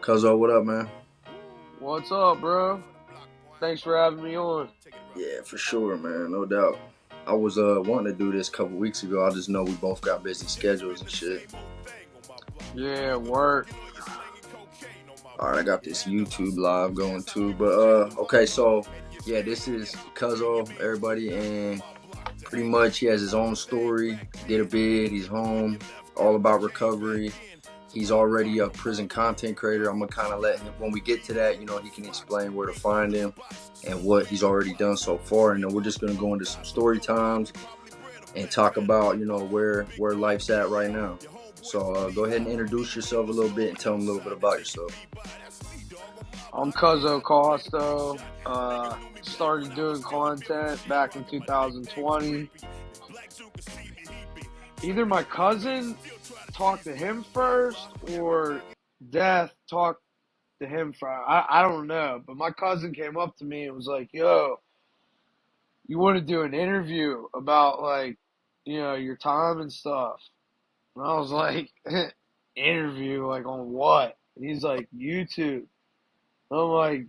Kuzzo, what up, man? What's up, bro? Thanks for having me on. Yeah, for sure, man. No doubt. I was wanting to do this a couple weeks ago. I just know we both got busy schedules and shit. Yeah, work. All right, I got this YouTube live going too. But okay, so yeah, this is Kuzzo, everybody, and pretty much he has his own story. Did a bid. He's home. All about recovery. He's already a prison content creator. I'm gonna kind of let him, when we get to that, he can explain where to find him and what he's already done so far. And then we're just gonna go into some story times and talk about, where life's at right now. So go ahead and introduce yourself a little bit and tell them a little bit about yourself. I'm Kuzzo Costo. Started doing content back in 2020. Either my cousin talked to him first or Death talked to him first. I don't know. But my cousin came up to me and was like, yo, you want to do an interview about, like, your time and stuff? And I was like, interview? Like, on what? And he's like, YouTube. I'm like,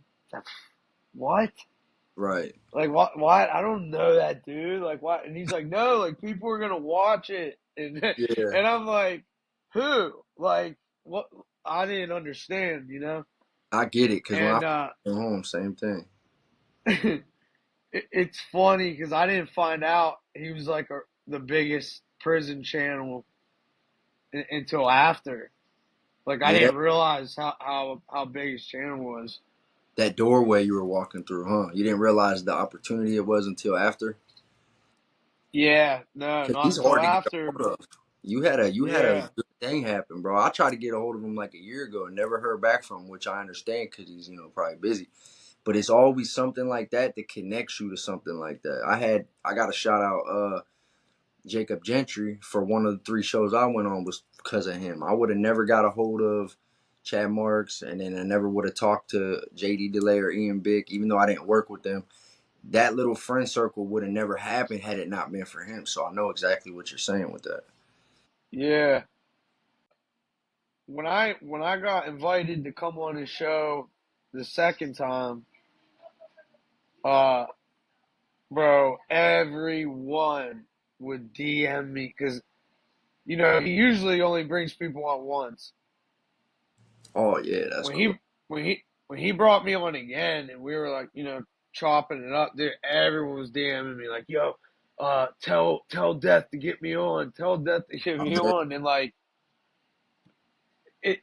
what? Right. Like, what? What? I don't know that, dude. Like, what? And he's like, no, like, people are gonna watch it, and Yeah, and I'm like, who? Like, what? I didn't understand, you know. I get it because when I And came home, same thing. it's funny because I didn't find out he was like the biggest prison channel until after. Like, I Yeah, didn't realize how big his channel was. that doorway you were walking through, huh? You didn't realize the opportunity it was until after. Yeah, no, Cause not he's until hard to get a after. hold of. You had a Yeah, good thing happen, bro. I tried to get a hold of him like a year ago and never heard back from him, which I understand because he's probably busy. But it's always something like that that connects you to something like that. I got a shout out Jacob Gentry for one of the three shows I went on was because of him. I would have never got a hold of Chad Marks, and then I never would have talked to JD Delay or Ian Bick, even though I didn't work with them. That little friend circle would have never happened had it not been for him. So I know exactly what you're saying with that. yeah. When I got invited to come on his show the second time, uh, bro, everyone would DM me because he usually only brings people on once. Oh yeah, that's When cool. he brought me on again, and we were like, chopping it up, dude, everyone was DMing me like, yo, tell Death to get me on, tell Death to get I me bet. on, and like it,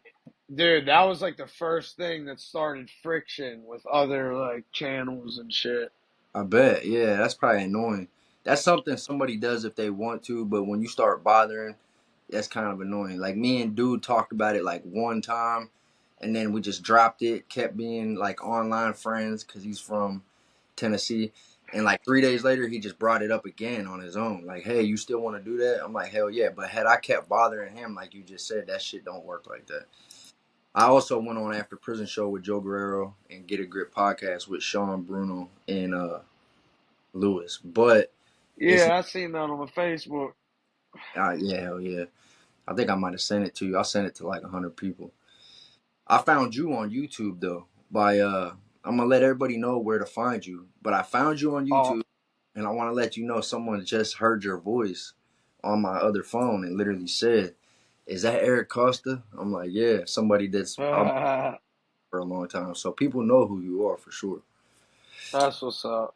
dude, that was like the first thing that started friction with other like channels and shit. I bet. Yeah, that's probably annoying. That's something somebody does if they want to, but when you start bothering, that's kind of annoying. Like me and dude talked about it like one time, and then we just dropped it. Kept being like online friends because he's from Tennessee. And like 3 days later, he just brought it up again on his own. Like, hey, you still want to do that? I'm like, hell yeah. But had I kept bothering him, like you just said, that shit don't work like that. I also went on After Prison Show with Joe Guerrero and Get a Grip podcast with Sean Bruno and Lewis. But it's Yeah, I seen that on the Facebook. yeah, hell yeah. I think I might have sent it to you. I sent it to like 100 people. I found you on YouTube though. By I'm gonna let everybody know where to find you. But I found you on Oh, YouTube, and I want to let you know someone just heard your voice on my other phone and literally said, "Is that Eric Costa?" I'm like, "Yeah." Somebody that's I've for a long time, so people know who you are for sure. that's what's up.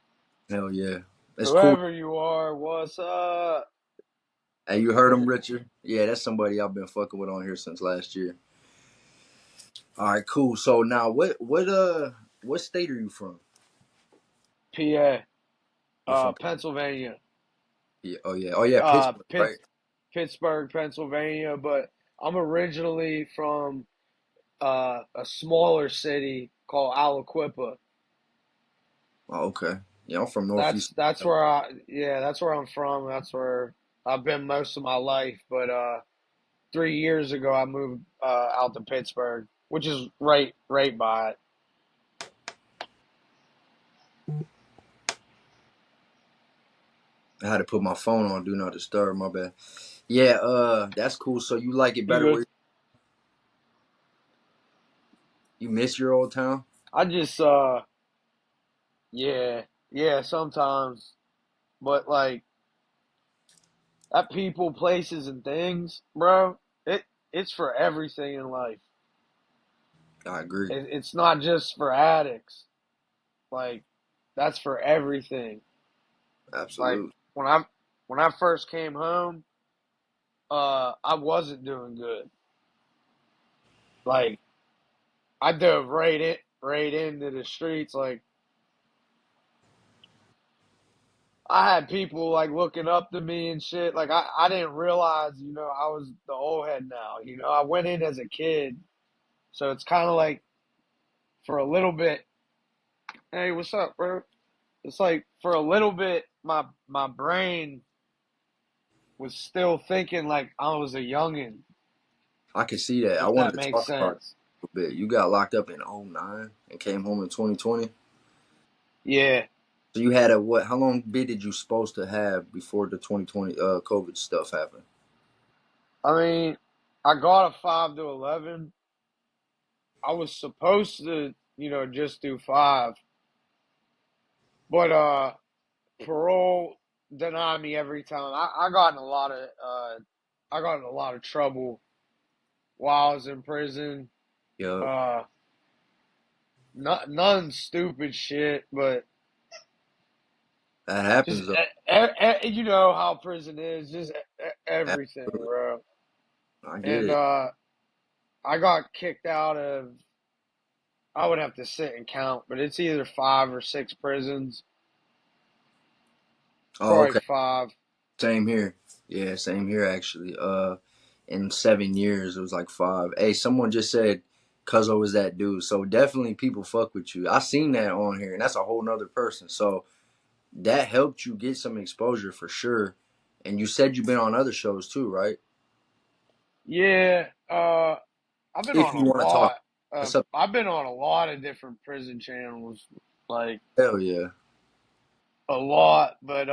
Hell yeah, that's cool. Whoever you are, what's up? Hey, you heard him, Richard? Yeah, that's somebody I've been fucking with on here since last year. All right, cool. So now, what state are you from? PA, You're from Pennsylvania, yeah, oh yeah, uh, Pittsburgh, Pitts, right? Pittsburgh, Pennsylvania. But I'm originally from a smaller city called Aliquippa. Oh, okay. Yeah, I'm from That's Northeast. that's where I yeah that's where I'm from. That's where I've been most of my life. But 3 years ago I moved out to Pittsburgh, which is right by it. I had to put my phone on Do Not Disturb. My bad. Yeah, that's cool. So you like it You better good? where? You miss your old town? I just yeah, yeah, sometimes. But like that people, places and things, bro, it's for everything in life. I agree. It's not just for addicts. Like that's for everything. Like Absolutely. when I first came home, I wasn't doing good. Like I dove right into the streets. Like I had people like looking up to me and shit. Like I didn't realize, I was the old head now. I went in as a kid, so it's kind of like for a little bit. Hey, what's up, bro? It's like for a little bit, my brain was still thinking like I was a youngin. I can see that. I If wanted that to makes talk about it sense. a little bit. You got locked up in '09 and came home in 2020. Yeah, So you had a what? How long bid did you supposed to have before the 2020 COVID stuff happened? I mean, I got a 5 to 11. I was supposed to, just do 5, but parole denied me every time. I got in a lot of trouble while I was in prison. Yup, Uh, none stupid shit, but that just happens though. you know how prison is, just everything, Absolutely, bro. I get And it. I got kicked out of. I would have to sit and count, but it's either 5 or 6 prisons. Oh, Probably okay. 5. Same here. Yeah, same here actually. In 7 years, it was like five. Hey, someone just said Cuzzo was that dude. So definitely people fuck with you. I seen that on here, and that's a whole nother person. So that helped you get some exposure for sure. And you said you've been on other shows too, right? Yeah, I've been If on you a want to talk, lot. that's up. I've been on a lot of different prison channels, like Hell yeah, a lot. But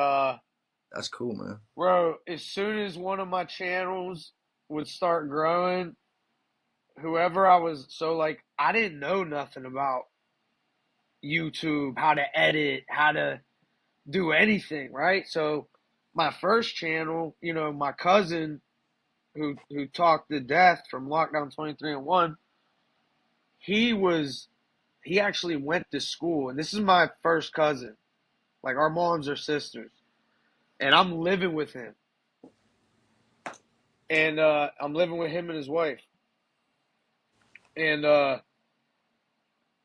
that's cool, man. bro, as soon as one of my channels would start growing, whoever I was, so like I didn't know nothing about YouTube, how to edit, how to do anything, right? So my first channel, my cousin who talked to death from Lockdown 23 and 1, he was he actually went to school, and this is my first cousin. Like our moms are sisters, and I'm living with him, and I'm living with him and his wife, and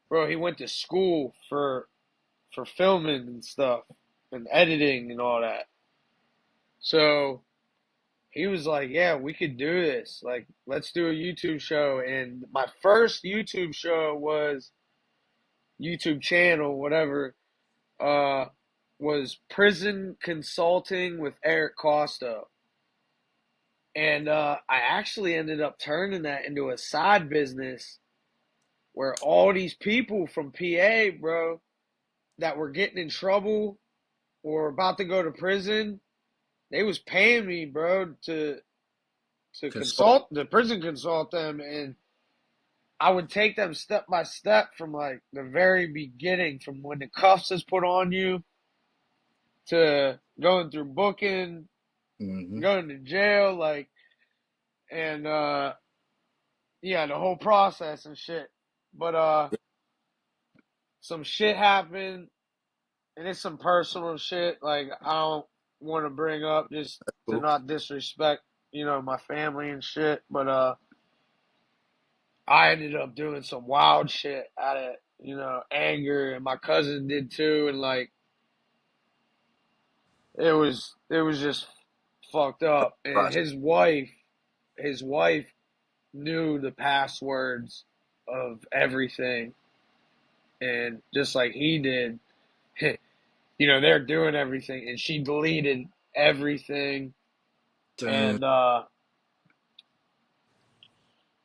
bro, he went to school for filming and stuff, and editing and all that. So he was like, "Yeah, we could do this. Like, let's do a YouTube show." And my first YouTube show was YouTube channel, whatever, uh, was Prison Consulting with Eric Costa. And I actually ended up turning that into a side business where all these people from PA, bro, that were getting in trouble or about to go to prison, they was paying me, bro, to Consult. consult the prison consult them, and I would take them step by step from like the very beginning, from when the cuffs is put on you to going through booking, Mm-hmm. going to jail, like, and yeah, the whole process and shit. But some shit happened, and it's some personal shit. Like I don't want to bring up just to Cool. not disrespect, my family and shit. But I ended up doing some wild shit out of anger, and my cousin did too, and like it was just fucked up. And Process. his wife knew the passwords of everything, and just like he did, they're doing everything, and she deleted everything. Damn. And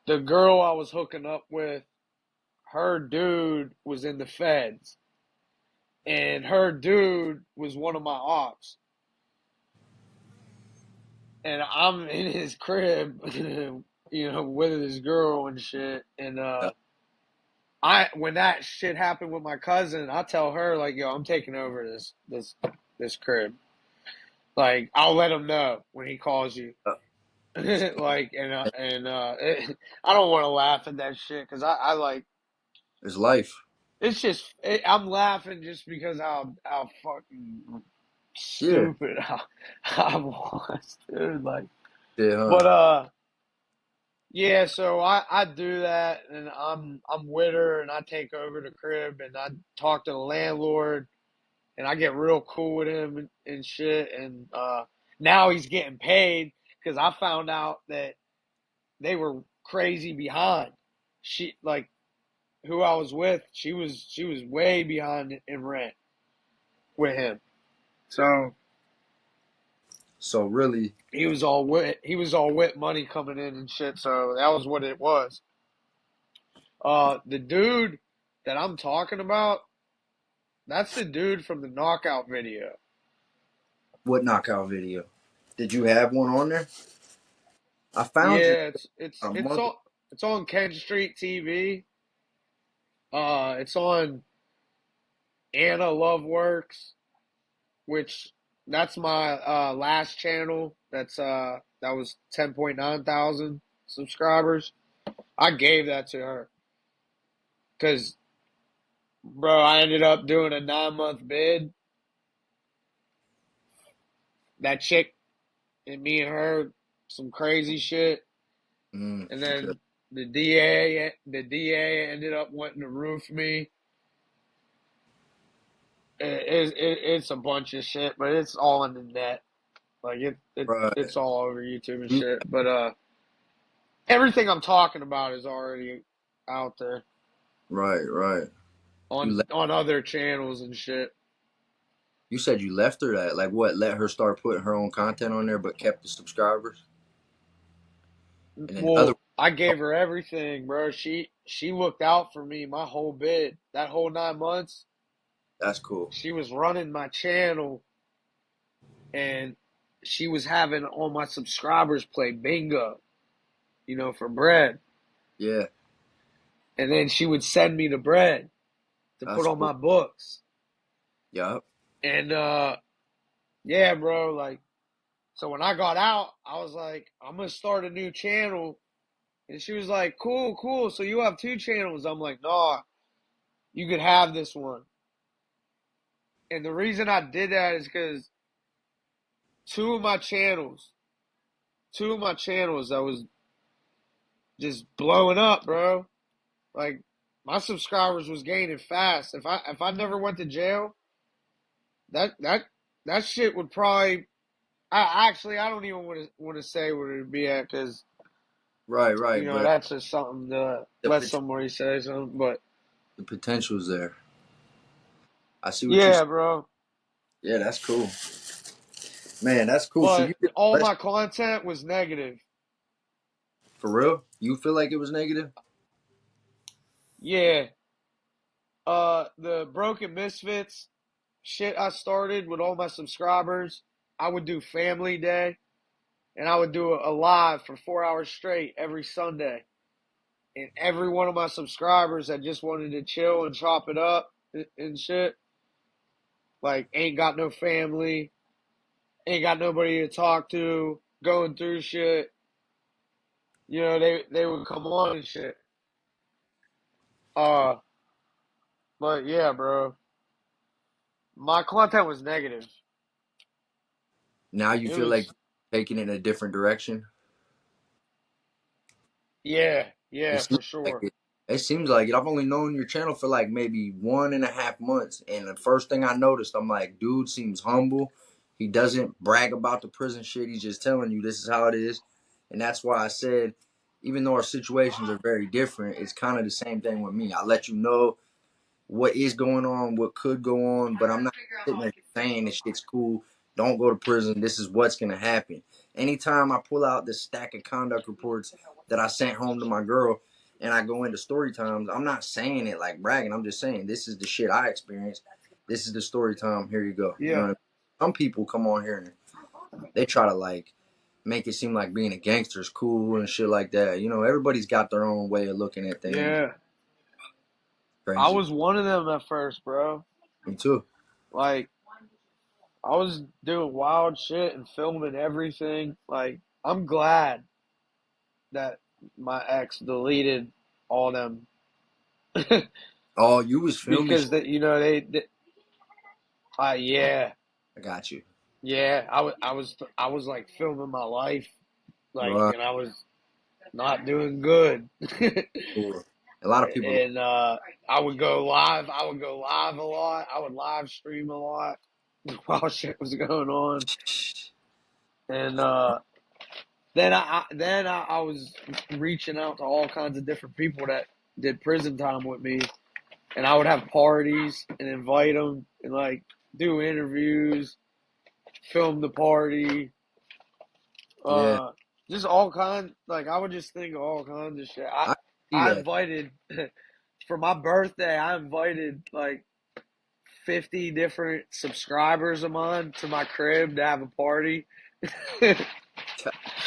the girl I was hooking up with, her dude was in the feds, and her dude was one of my ops. And I'm in his crib, with his girl and shit. And when that shit happened with my cousin, I tell her like, yo, I'm taking over this crib. Like, I'll let him know when he calls you. Uh, Like, I don't want to laugh at that shit because I like it's life. it's just I'm laughing just because how fucking Yeah. stupid I was, dude. Like, Yeah, huh? but yeah. So I do that, and I'm with her, and I take over the crib, and I talk to the landlord, and I get real cool with him and shit, and now he's getting paid because I found out that they were crazy behind. She like who I was with, she was way behind in rent with him. So So really, he was all with money coming in and shit. So that was what it was. The dude that I'm talking about, that's the dude from the knockout video. what knockout video? Did you have one on there? I found you Yeah, it's it's a it's month. on it's on Kent Street TV. It's on Anna Loveworks, which that's my last channel. That was 10.9 thousand subscribers. I gave that to her because, bro, I ended up doing a 9 month bid. That chick and me and her, some crazy shit, and Okay. then the DA ended up wanting to roof me. It's a bunch of shit, but it's all in the net. Like Right. it's all over YouTube and You, shit. But everything I'm talking about is already out there right, right. You on left, on other channels and shit. you said you left her that. Like what? Let her start putting her own content on there, but kept the subscribers. And then other. Well, I gave her everything, bro. She looked out for me my whole bid. That whole 9 months, That's cool. she was running my channel, and she was having all my subscribers play bingo, for bread. Yeah, And then she would send me the bread to put that's on cool. my books. Yup. And yeah, bro, like so when I got out, I was like, I'm gonna start a new channel. And she was like, cool, cool. So you have two channels. I'm like, nah, you could have this one. And the reason I did that is because two of my channels, two of my channels that was just blowing up, bro. Like my subscribers was gaining fast. If I never went to jail, that that that shit would probably. I don't even want to say where it'd be at because Right, right. But that's just something to the let pot- somebody say something. But the potential's there. I see what you. yeah, bro. Yeah, that's cool. Man, that's cool. So But you did all less my content was negative. for real? You feel like it was negative? Yeah. The Broken Misfits shit I started with all my subscribers. I would do Family Day, and I would do a live for 4 hours straight every Sunday. And every one of my subscribers that just wanted to chill and chop it up and shit, like ain't got no family, ain't got nobody to talk to, going through shit. They would come on and shit. Uh, but yeah, bro, my content was negative. Now you It feel like was, taking it in a different direction? yeah, It yeah, seems for like sure. it. It seems like it. I've only known your channel for like maybe 1.5 months, and the first thing I noticed, I'm like, dude seems humble. He doesn't brag about the prison shit. He's just telling you this is how it is, and that's why I said, even though our situations are very different, it's kind of the same thing with me. I let you know what is going on, what could go on, but I'm not sitting there saying this shit's cool. Don't go to prison. This is what's gonna happen. Anytime I pull out this stack of conduct reports that I sent home to my girl and I go into story times, I'm not saying it like bragging. I'm just saying this is the shit I experienced. This is the story time. Here you go. You know Yeah, what I mean? Some people come on here and they try to like make it seem like being a gangster is cool and shit like that. Everybody's got their own way of looking at things. yeah, I Crazy. was one of them at first, bro. Me too. Like I was doing wild shit and filming everything. Like I'm glad that my ex deleted all them Oh, you was filming because shit. that they yeah, I got you. yeah, I was like filming my life, like, Right. and I was not doing good. Cool. A lot of people. And I would go live. I would go live a lot. I would live stream a lot while shit was going on. And then I was reaching out to all kinds of different people that did prison time with me, and I would have parties and invite them and like do interviews, film the party, Yeah, uh, just all kinds. Like I would just think of all kinds of shit. I I see I that. invited for my birthday. I invited like 50 different subscribers of mine to my crib to have a party.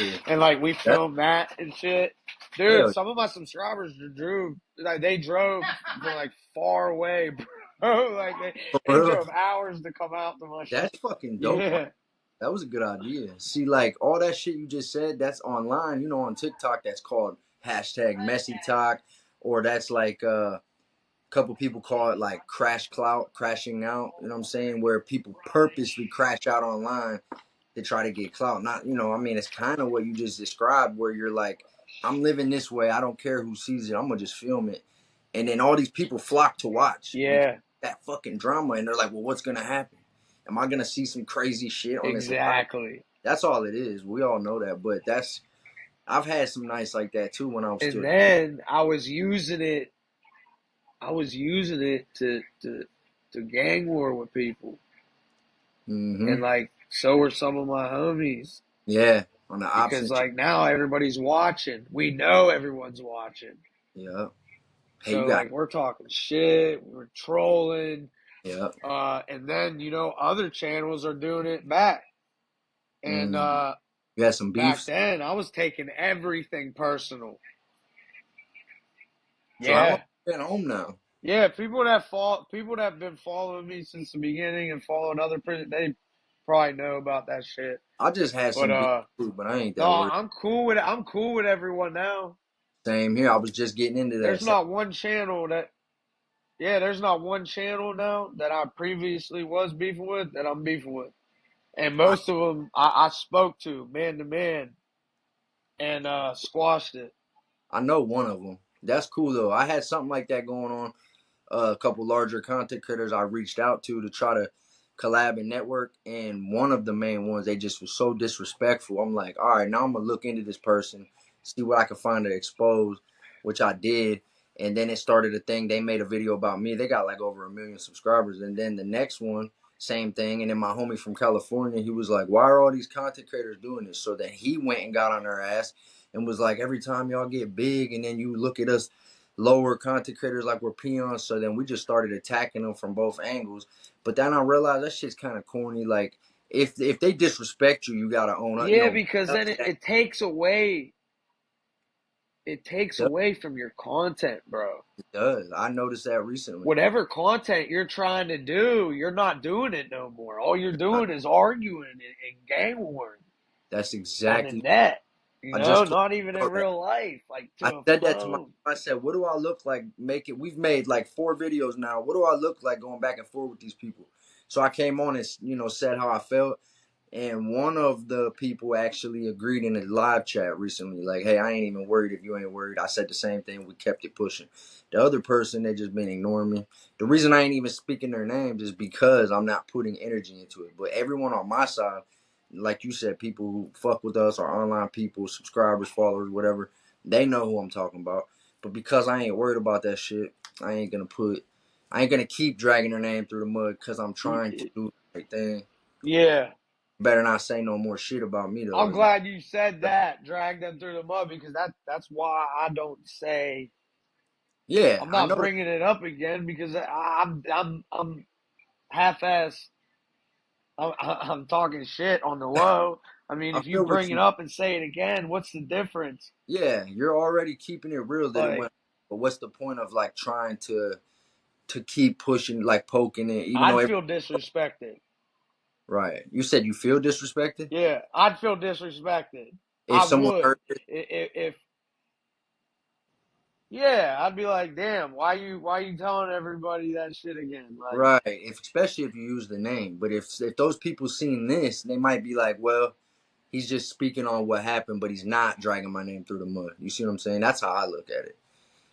Yeah. And like we That filmed that and shit. Dude, hell some of my subscribers drove like they drove from like far away, bro. Like for they real. drove hours to come out to my shit. That's fucking dope. Yeah. That was a good idea. See, like all that shit you just said, that's online. You know, on TikTok, that's called hashtag messy talk, or that's like a couple people call it like crash clout, crashing out. You know what I'm saying? Where people purposely crash out online to try to get clout. Not, I mean, it's kind of what you just described, where you're like, I'm living this way. I don't care who sees it. I'm gonna just film it, and then all these people flock to watch because Yeah, that fucking drama, and they're like, well, what's gonna happen? Am I gonna see some crazy shit on this live? exactly. That's all it is. We all know that, but I've had some nights like that too when I was And still. then I was using it to gang war with people. Mm-hmm. And like so were some of my homies. Yeah, on the Because opposite. like now everybody's watching. We know everyone's watching. Yeah. Hey, you So got. like we're talking shit, we're trolling, Yeah. and then other channels are doing it back. And Mm. You had some back beefs. then I was taking everything personal. So how long Yeah. you been home now? Yeah, people that have been following me since the beginning and following other prison, they probably know about that shit. I just had But some beef too, but I ain't no, that worried. I'm cool with it. I'm cool with everyone now. Same here. I was just getting into that. There's not one channel that Yeah, there's not one channel now that I previously was beefing with that I'm beefing with. And I, most of them I spoke to man and squashed it. I know one of them. That's cool though. I had something like that going on. A couple larger content creators I reached out to try to collab and network, and one of the main ones, they just was so disrespectful. I'm like, all right, now I'm gonna look into this person, see what I can find to expose, which I did. And then it started a thing. They made a video about me. They got like over 1 million subscribers. And then the next one, same thing. And then my homie from California, he was like, why are all these content creators doing this? So then he went and got on their ass and was like, every time y'all get big and then you look at us lower content creators like we're peons. So then we just started attacking them from both angles. But then I realized that shit's kind of corny. Like if they disrespect you, you gotta own up. Yeah, because then it, That it takes away it takes does, away from your content, bro. it does. I noticed that recently. Whatever content you're trying to do, you're not doing it no more. All you're I, doing is arguing and gang warring that's on the exactly. net. I just told Not even in you that. real life, like I to a said that to my. phone. I said, "What do I look like? Make it. We've made like 4 videos now. What do I look like going back and forth with these people?" So I came on and said how I felt. And one of the people actually agreed in a live chat recently, like, hey, I ain't even worried if you ain't worried. I said the same thing. We kept it pushing. The other person, they just been ignoring me. The reason I ain't even speaking their names is because I'm not putting energy into it. But everyone on my side, like you said, people who fuck with us, our online people, subscribers, followers, whatever, they know who I'm talking about. But because I ain't worried about that shit, I ain't gonna keep dragging their name through the mud because I'm trying to do the right thing. Yeah, Better not say no more shit about me though. I'm glad you said that. Drag them through the mud because that's why I don't say. Yeah, I'm I not know. bringing it up again because I'm half-ass. I'm talking shit on the low. I mean, I if you feel what bring it you. up and say it again, what's the difference? Yeah, you're already keeping it real that it Like, went. But what's the point of like trying to? to keep pushing, like poking it, even though I'd feel disrespected. right. You said you feel disrespected Yeah, I'd feel disrespected. if I someone would. heard it. If yeah, I'd be like, damn, why you telling everybody that shit again? Like, Right. If especially if you use the name, but if those people seen this, they might be like, well, he's just speaking on what happened, but he's not dragging my name through the mud. You see what I'm saying? That's how I look at it.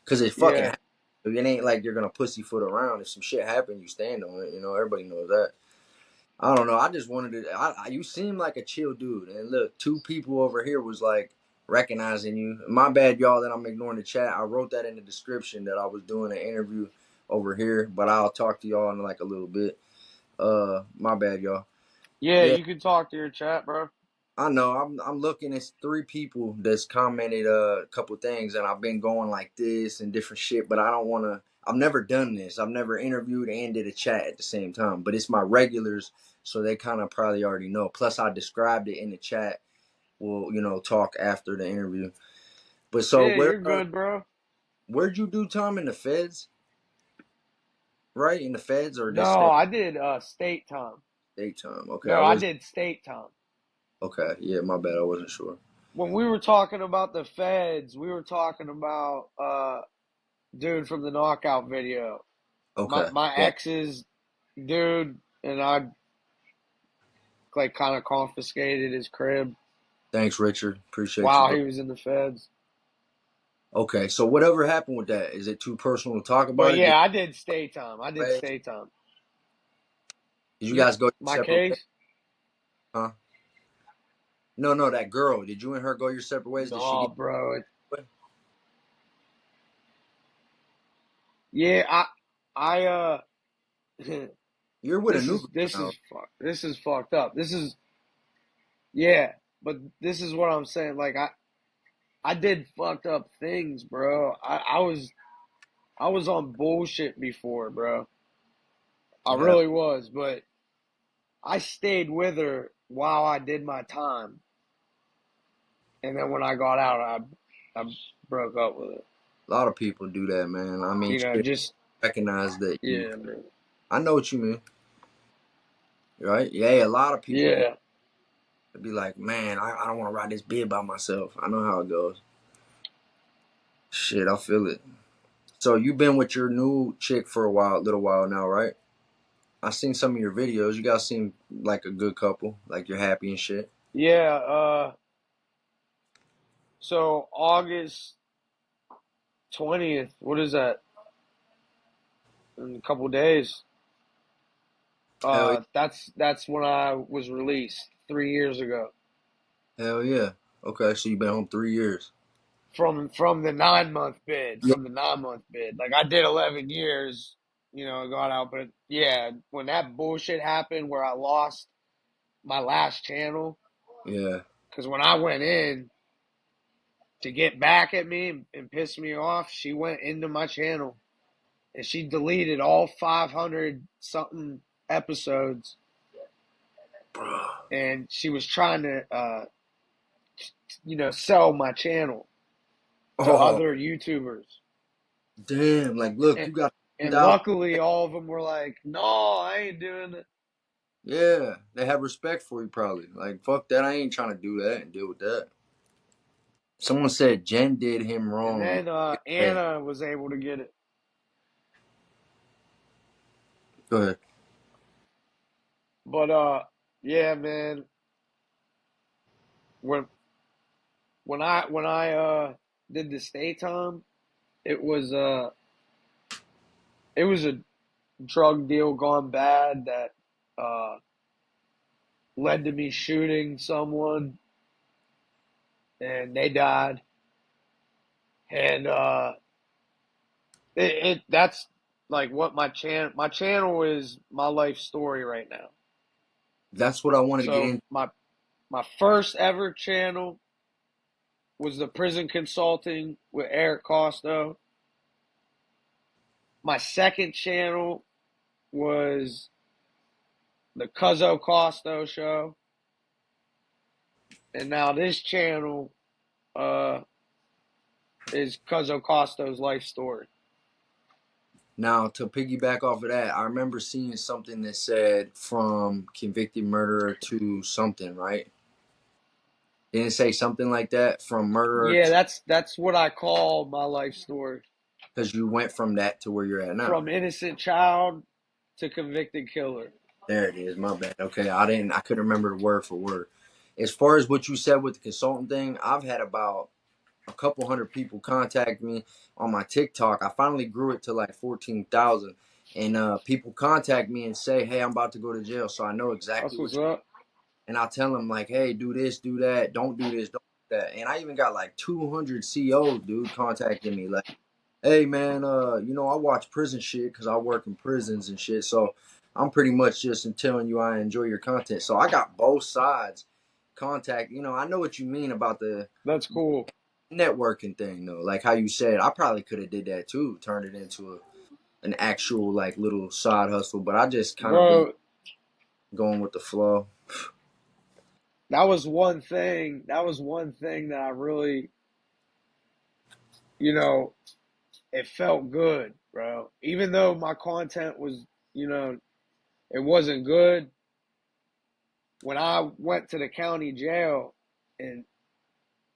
Because it fucking yeah, happened. It ain't like you're gonna pussyfoot around. If some shit happened, you stand on it. You know, everybody knows that. I don't know. I just wanted to. You seem like a chill dude, and look, two people over here was like recognizing you. My bad, y'all, that I'm ignoring the chat. I wrote that in the description that I was doing an interview over here, but I'll talk to y'all in like a little bit. My bad, y'all. yeah, Yeah, you can talk to your chat, bro. I know. I'm looking at three people that's commented a couple things, and I've been going like this and different shit. But I don't want to. I've never done this. I've never interviewed and did a chat at the same time. But it's my regulars, so they kind of probably already know. Plus, I described it in the chat. We'll talk after the interview. But so Yeah, you're good, bro. where'd you do time in the feds? Right in the feds or this No, state I did state time. time? Okay, I No, I was did state time. okay. Yeah, my bad. I wasn't sure. When we were talking about the feds, we were talking about dude from the knockout video. My Okay, my yeah. ex's dude and I like kind of confiscated his crib Thanks, Richard. Appreciate you, while bro. he was in the feds. Okay, so whatever happened with that? Is it too personal to talk But about it? yeah, I did state time. I did Did state time. you guys go your My separate ways? case? Huh? No, no, that girl. Did you and her go your separate ways? Did she No, get bro. away? Yeah, I You're with a new girl this now. is this is fucked up. This is yeah, but this is what I'm saying. Like I did fucked up things, bro. I was on bullshit before, bro. I Yeah, really was, but I stayed with her while I did my time, and then when I got out, I broke up with her. a lot of people do that, man. I mean, You know, shit, just recognize that you. yeah, man. I know what you mean, right? Yeah, a lot of people do. Yeah, Be like, man, I don't want to ride this bid by myself. I know how it goes. Shit, I feel it. So you've been with your new chick for a while, little while now, right? I seen some of your videos. You guys seem like a good couple. Like you're happy and shit. yeah. So August 20th. What is that? In a couple days. Hell, That's when I was released 3 years ago hell yeah. Okay, so you've been home 3 years. from the 9 month bid. Yeah. From the 9 month bid, like I did 11 years. You know, I got out, but yeah, when that bullshit happened, where I lost my last channel, Yeah. because when I went in to get back at me and piss me off, she went into my channel and she deleted all 500 something episodes, Bro. and she was trying to sell my channel to Oh, other YouTubers. damn. Like, look, And, you got and 10,000. luckily, all of them were like, "No, I ain't doing it." Yeah. They have respect for you, probably. Like, fuck that. I ain't trying to do that and deal with that. Someone said Jen did him And wrong. then Hey, Anna was able to get it. go ahead. But yeah, man. When when I did the stay time, it was uh it was a drug deal gone bad that uh led to me shooting someone, and they died. And that's like what my channel is my life story right now. That's what I wanted to get So into. my first ever channel was the prison consulting with Eric Costo. My second channel was the Kuzzo Costo show, and now this channel uh, is Kuzzo Costo's life story. Now, to piggyback off of that, I remember seeing something that said from convicted murderer to something, right? Didn't it say something like that from murderer Yeah, to that's what I call my life story. because you went from that to where you're at now. From innocent child to convicted killer. There it is. My bad. Okay, I couldn't remember word for word. As far as what you said with the consultant thing, I've had about a couple hundred people contact me on my TikTok. I finally grew it to like 14,000, and people contact me and say, "Hey, I'm about to go to jail," so I know exactly That's what what's you. up. And I tell them like, "Hey, do this, do that, don't do this, don't do that." And I even got like 200 COs, dude, contacting me like, "Hey, man, I watch prison shit because I work in prisons and shit, so I'm pretty much just telling you I enjoy your content." So I got both sides contact. I know what you mean about the That's cool. networking thing though, like how you said I probably could have did that too, turned it into an actual like little side hustle, but I just kind of been Bro, going with the flow. that was one thing. That was one thing that I really, you know, it felt good, bro. Even though my content was, you know, it wasn't good. When I went to the county jail and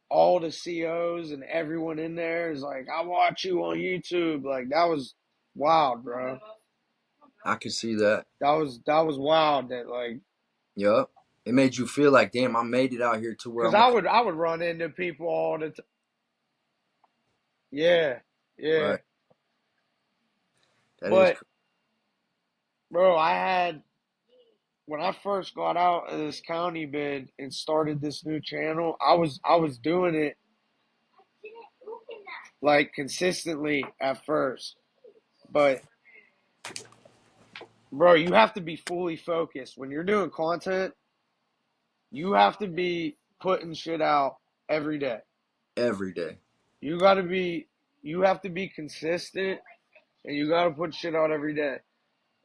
all the COs and everyone in there is like, I watch you on YouTube. Like that was wild, bro. I could see that. That was wild. That like, Yup, it made you feel like, damn, I made it out here to where cause I'm a I would run into people all the time. Yeah, yeah. right. That is But cool. bro, I had when I first got out of this county bid and started this new channel, I was doing it like consistently at first. But bro, you have to be fully focused when you're doing content. You have to be putting shit out every day. Every day. You got to be you have to be consistent and you got to put shit out every day.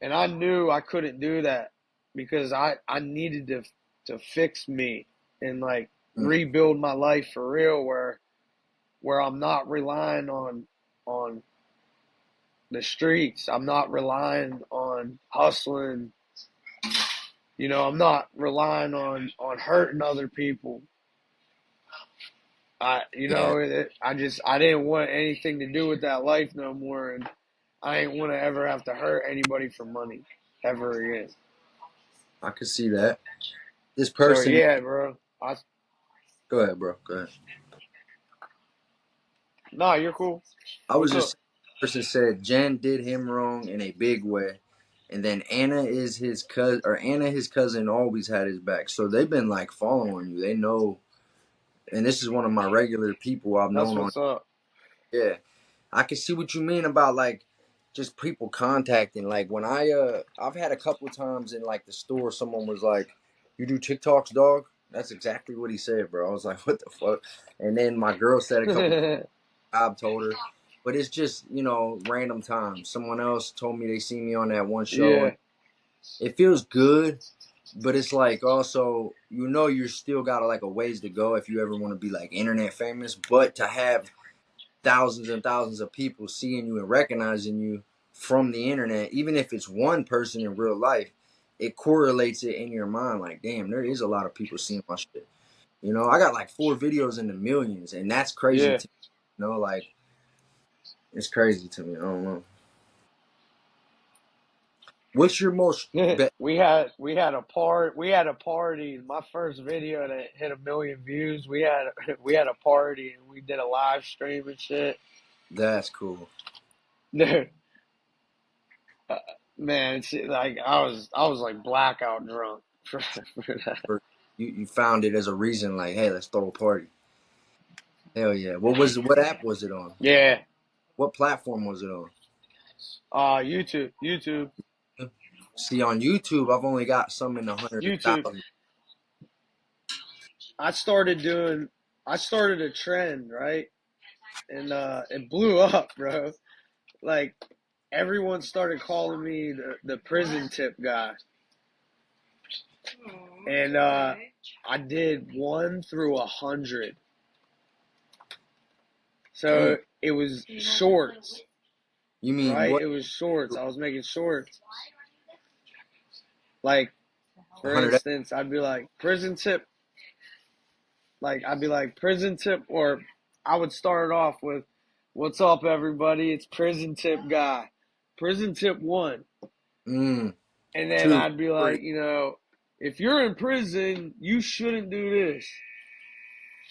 And I knew I couldn't do that because I needed to fix me and like Mm, rebuild my life for real where I'm not relying on the streets. I'm not relying on hustling. I'm not relying on hurting other people. yeah, I didn't want anything to do with that life no more, and I ain't want to ever have to hurt anybody for money ever again. I could see that. This So person, yeah, bro. go ahead, bro. Go ahead. Nah, you're cool. I was What's up? just person said Jen did him wrong in a big way, and then Anna is his cousin, or Anna his cousin always had his back. So they've been like following you. They know, and this is one of my regular people I've That's known on. what's up. Yeah, I can see what you mean about like just people contacting. Like when I've had a couple times in like the store, someone was like, "You do TikToks, dog?" That's exactly what he said, bro. I was like, "What the fuck?" And then my girl said a couple. I've told her, but it's just random times. Someone else told me they see me on that one show, Yeah, and it feels good. But it's like also you're still got like a ways to go if you ever want to be like internet famous. But to have thousands and thousands of people seeing you and recognizing you from the internet, even if it's one person in real life, it correlates it in your mind. Like, damn, there is a lot of people seeing my shit. I got like 4 videos in the millions, and that's crazy yeah. to like it's crazy to me. I don't know. What's your most bet? We had a party. My first video that hit 1 million views. We had a party and we did a live stream and shit. That's cool. Dude, uh, man, like I was like blackout drunk for that. For you found it as a reason, like, hey, let's throw a party. Hell yeah. What app was it on? Yeah. What platform was it on? YouTube. See, on YouTube, I've only got some in the hundreds of YouTube. thousands. I started doing. I started a trend, right, and it blew up, bro. Like everyone started calling me the prison tip guy, and I did 1 through 100. So Damn. it was shorts. You mean right? what? It was shorts. I was making shorts. Like, for 100. instance, I'd be like, prison tip. Like, I'd be like, prison tip, or I would start off with, what's up, everybody? It's prison tip guy. Prison tip one. Mm, And then 2, I'd be 3. like, if you're in prison, you shouldn't do this.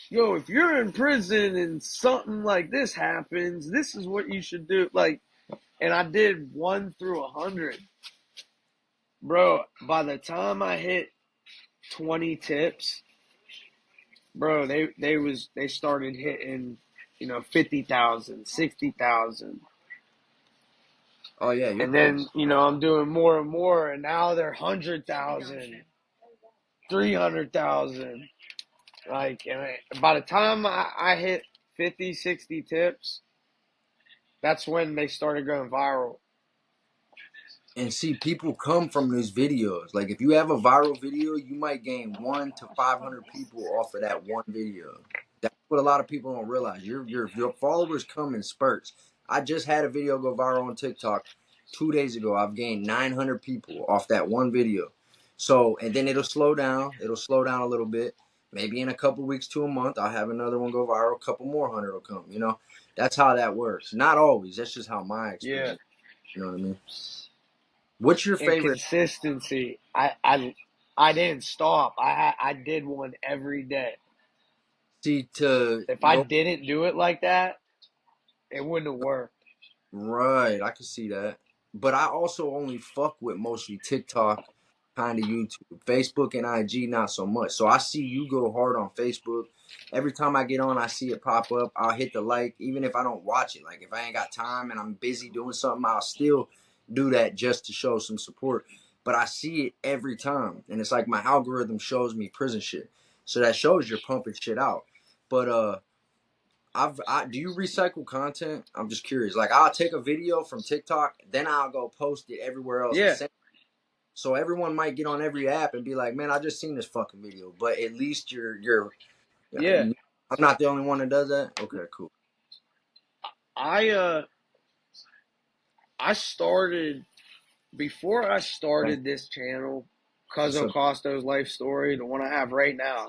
Yo, if you're in prison and something like this happens, this is what you should do. Like, and I did 1 through 100. Bro, by the time I hit 20 tips, bro, they started hitting, 50,000, 60,000. Oh yeah, you're And close. then, I'm doing more and more, and now they're 100,000, 300,000. Like, and by the time I hit 50, 60 tips, that's when they started going viral. And see, people come from those videos. Like, if you have a viral video, you might gain 1 to 500 people off of that one video. That's what a lot of people don't realize. Your followers come in spurts. I just had a video go viral on TikTok 2 days ago. I've gained 900 people off that one video. So, and then it'll slow down. It'll slow down a little bit. Maybe in a couple weeks to a month, I'll have another one go viral. A couple more hundred will come. That's how that works. Not always. That's just how my Yeah. experience. You know what I mean? What's your And favorite? consistency. I didn't stop. I did one every day. See, to If I go didn't do it like that, it wouldn't have worked. right, I can see that. But I also only fuck with mostly TikTok, kind of YouTube, Facebook and IG, not so much. So I see you go hard on Facebook. Every time I get on, I see it pop up. I'll hit the like, even if I don't watch it. Like if I ain't got time and I'm busy doing something, I'll still do that just to show some support. But I see it every time, and it's like my algorithm shows me prison shit. So that shows you're pumping shit out. But do you recycle content? I'm just curious. Like I'll take a video from TikTok, then I'll go post it everywhere else. The Yeah, same. So everyone might get on every app and be like, "Man, I just seen this fucking video." But at least yeah. I'm not the only one that does that. Okay, cool. I uh I started before I started this channel, What's Kuzzo up? Costo's life story, the one I have right now.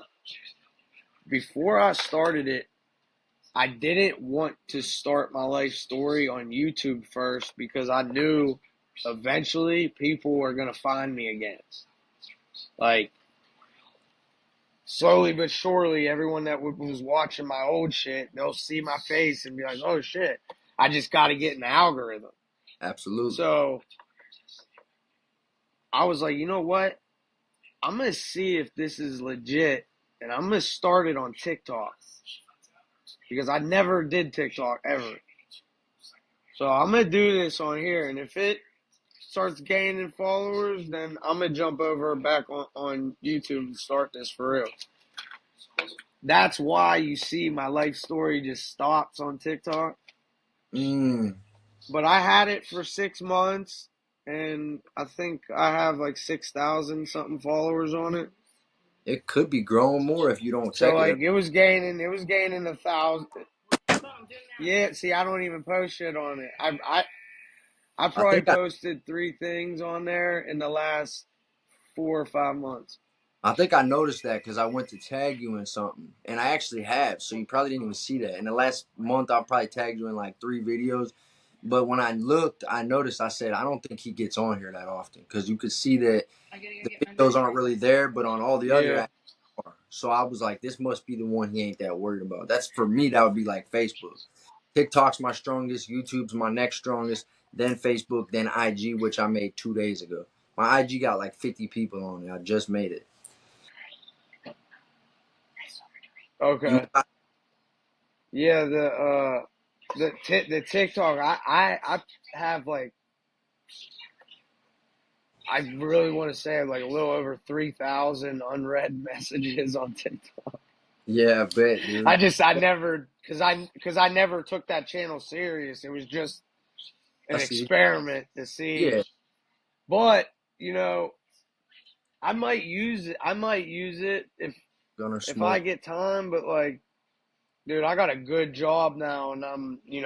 Before I started it, I didn't want to start my life story on YouTube first because I knew eventually people were gonna find me again. Like, slowly but surely, everyone that was watching my old shit, they'll see my face and be like, "Oh shit, I just got to get in the algorithm." Absolutely. So I was like, you know what? I'm gonna see if this is legit, and I'm gonna start it on TikTok because I never did TikTok ever. So I'm gonna do this on here, and if it starts gaining followers, then I'm gonna jump over back on YouTube and start this for real. That's why you see my life story just stops on TikTok. Mm, But I had it for 6 months, and I think I have like 6,000 something followers on it. it could be growing more if you don't So check like it. it was gaining 1,000. Yeah, see, I don't even post shit on it. I I probably think I posted 3 things on there in the last 4 or 5 months. I think I noticed that because I went to tag you in something, and I actually have. So you probably didn't even see that. In the last month, I probably tagged you in like 3 videos. But when I looked, I noticed. I said, I don't think he gets on here that often because you could see that the videos aren't really there, but on all the other Yeah. apps are. So I was like, this must be the one he ain't that worried about. That's for me. That would be like Facebook. TikTok's my strongest. YouTube's my next strongest. Then Facebook. Then IG, which I made 2 days ago. My IG got like 50 people on it. I just made it. You Okay. Yeah. The TikTok. I have like I really want to say I have like a little over 3,000 unread messages on TikTok. Yeah, I bet, dude. I never because I never took that channel serious. It was just I an see. experiment to see. Yeah, But you know, I might use it. I might use it gonna if I smoke. get time. But like, dude, I got a good job now, and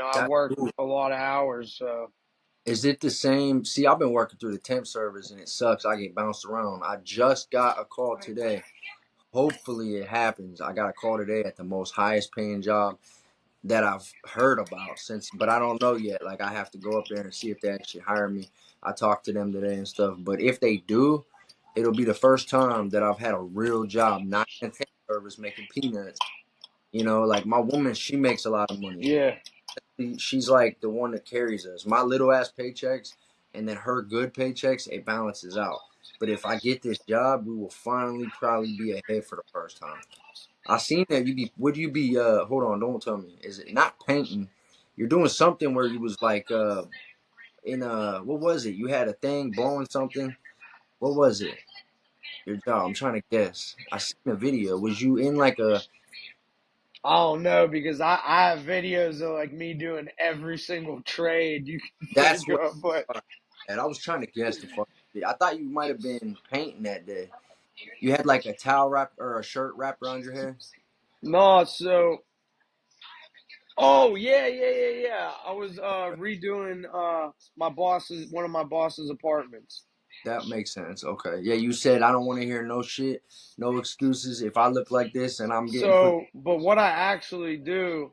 I That's work cool. a lot of hours. So Is it the same? See, I've been working through the temp service and it sucks. I get bounced around. I just got a call today. Hopefully it happens. I got a call today at the most highest paying job that I've heard about since, but I don't know yet. Like I have to go up there and see if they actually hire me. I talked to them today and stuff. But if they do, it'll be the first time that I've had a real job, not in temp service making peanuts. You know, like my woman, she makes a lot of money. Yeah. She's like the one that carries us. My little ass paychecks and then her good paychecks, it balances out. But if I get this job, we will finally probably be ahead for the first time. I seen that would you be hold on, don't tell me. Is it not painting? You're doing something where you was like in what was it? You had a thing blowing something. What was it? Your job. I'm trying to guess. I seen a video. Was you in like a I don't know because I have videos of like me doing every single trade you can that's think what of, but and I was trying to guess the fuck. I thought you might have been painting that day. You had like a towel wrap or a shirt wrapped around your head. no. So, oh yeah. I was redoing one of my boss's apartments. That makes sense. Okay. Yeah, you said I don't want to hear no shit, no excuses. If I look like this and I'm getting put. So, but what I actually do,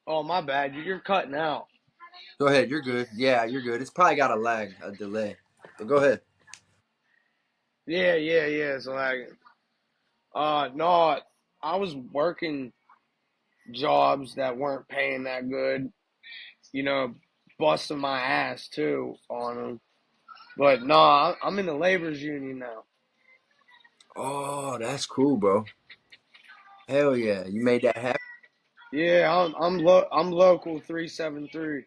oh my bad, you're cutting out. Go ahead. You're good. Yeah, you're good. It's probably got a lag, a delay. But go ahead. Yeah. It's like, no, I was working jobs that weren't paying that good, you know, busting my ass too on them. But no, I'm in the labor's union now. Oh, that's cool, bro. Hell yeah, you made that happen. Yeah, I'm local 373.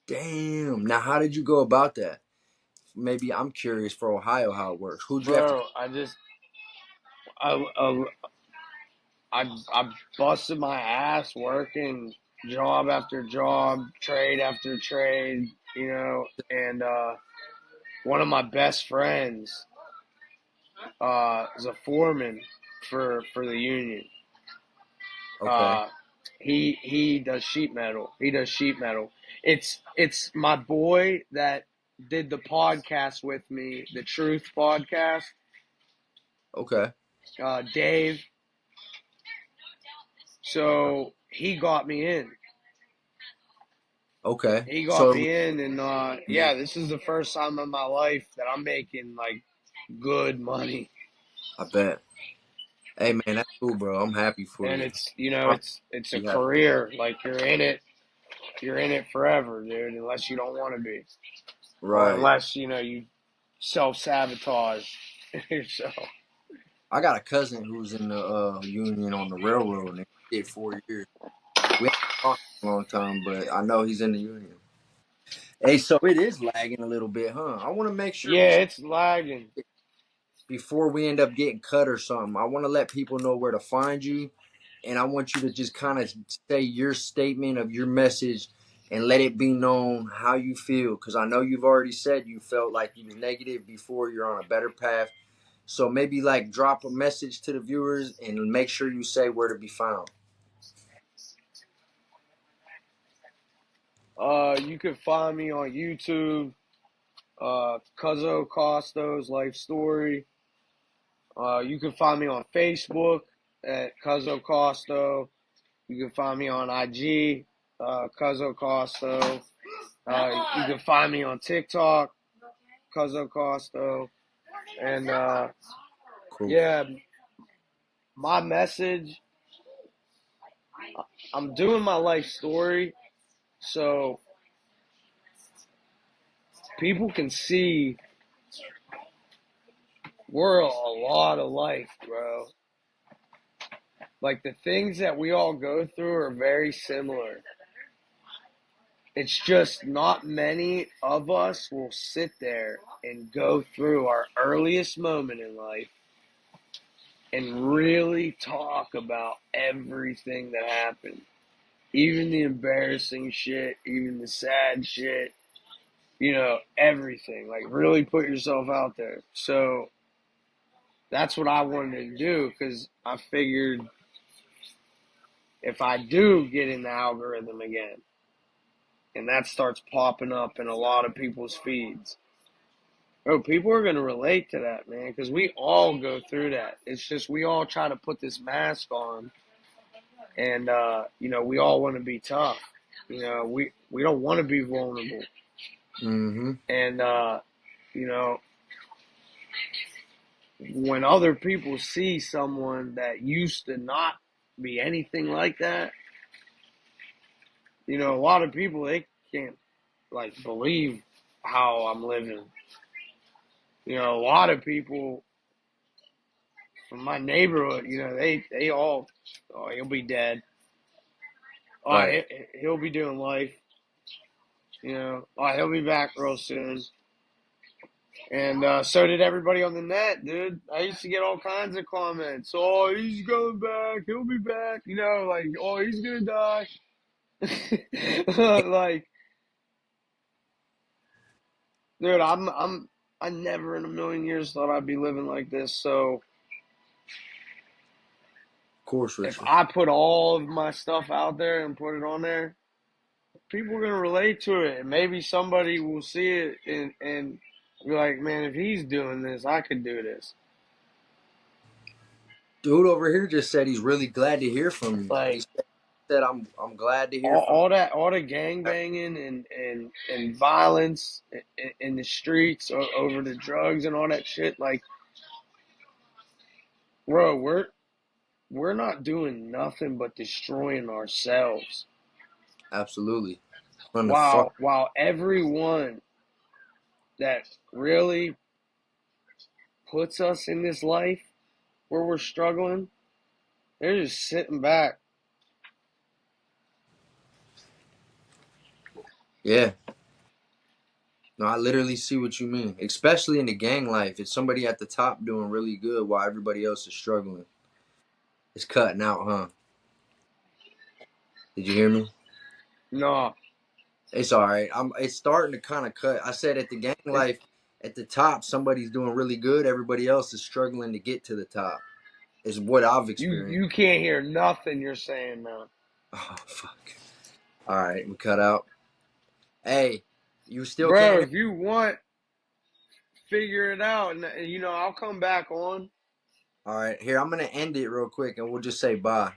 Damn. Now, how did you go about that? Maybe I'm curious for Ohio how it works. Who'd you have to? Bro, I, I busted my ass working job after job, trade after trade, and one of my best friends is a foreman for the union. Okay. Uh, he does sheet metal. He does sheet metal. It's my boy that did the podcast with me, the Truth podcast. Okay. Dave. So he got me in. Okay. He got So me in, and yeah, this is the first time in my life that I'm making like good money, I bet. Hey man, that's cool, bro. I'm happy for and you. it's I'm it's a be happy. career. Like you're in it forever, dude. Unless you don't want to be, or Right. unless you self sabotage yourself. I got a cousin who's in the union on the railroad, and he did 4 years. We haven't talked in a long time, but I know he's in the union. Hey, so it is lagging a little bit, huh? I want to make sure we Yeah, it's lagging. before we end up getting cut or something. I want to let people know where to find you, and I want you to just kind of say your statement of your message and let it be known how you feel. Because I know you've already said you felt like you was negative before. You're on a better path. So maybe like drop a message to the viewers and make sure you say where to be found. You can find me on YouTube, Kuzzo Costo's life story. You can find me on Facebook at Kuzzo Costo. You can find me on IG, Kuzzo Costo. You can find me on TikTok, Kuzzo Costo. And Cool. yeah, my message, I'm doing my life story so people can see we're a lot alike, bro. Like the things that we all go through are very similar. It's just not many of us will sit there and go through our earliest moment in life and really talk about everything that happened. Even the embarrassing shit, even the sad shit, everything. Like really put yourself out there. So that's what I wanted to do because I figured if I do get in the algorithm again, and that starts popping up in a lot of people's feeds. Oh, people are going to relate to that, man, because we all go through that. It's just we all try to put this mask on, and we all want to be tough. We don't want to be vulnerable, Mm-hmm. and you know, when other people see someone that used to not be anything like that, a lot of people they can't like believe how I'm living. A lot of people from my neighborhood, they all, oh, he'll be dead. Oh, Right. he'll be doing life. Oh, he'll be back real soon. And so did everybody on the net, dude. I used to get all kinds of comments. Oh, he's going back. He'll be back. Like, oh, he's gonna die. Like, dude, I never in a million years thought I'd be living like this. So Of course, if Richard. I put all of my stuff out there and put it on there, people are gonna relate to it, and maybe somebody will see it and be like, man, if he's doing this, I could do this. Dude over here just said he's really glad to hear from you. He Like said I'm glad to hear all, from all that, all the gang banging and violence in the streets over the drugs and all that shit. Like, bro, we're not doing nothing but destroying ourselves. you. Absolutely. From the fuck. While everyone that really puts us in this life where we're struggling, they're just sitting back. Yeah. No, I literally see what you mean. Especially in the gang life. It's somebody at the top doing really good while everybody else is struggling. It's cutting out, huh? Did you hear me? No, It's all right. It's starting to kind of cut. I said at the gang it, life, at the top, somebody's doing really good. Everybody else is struggling to get to the top. Is what I've experienced. you can't hear nothing you're saying now. Oh fuck. All right, we cut out. Hey, you still can't Bro, hear? if you want, figure it out, and I'll come back on. All right, here I'm gonna end it real quick, and we'll just say bye.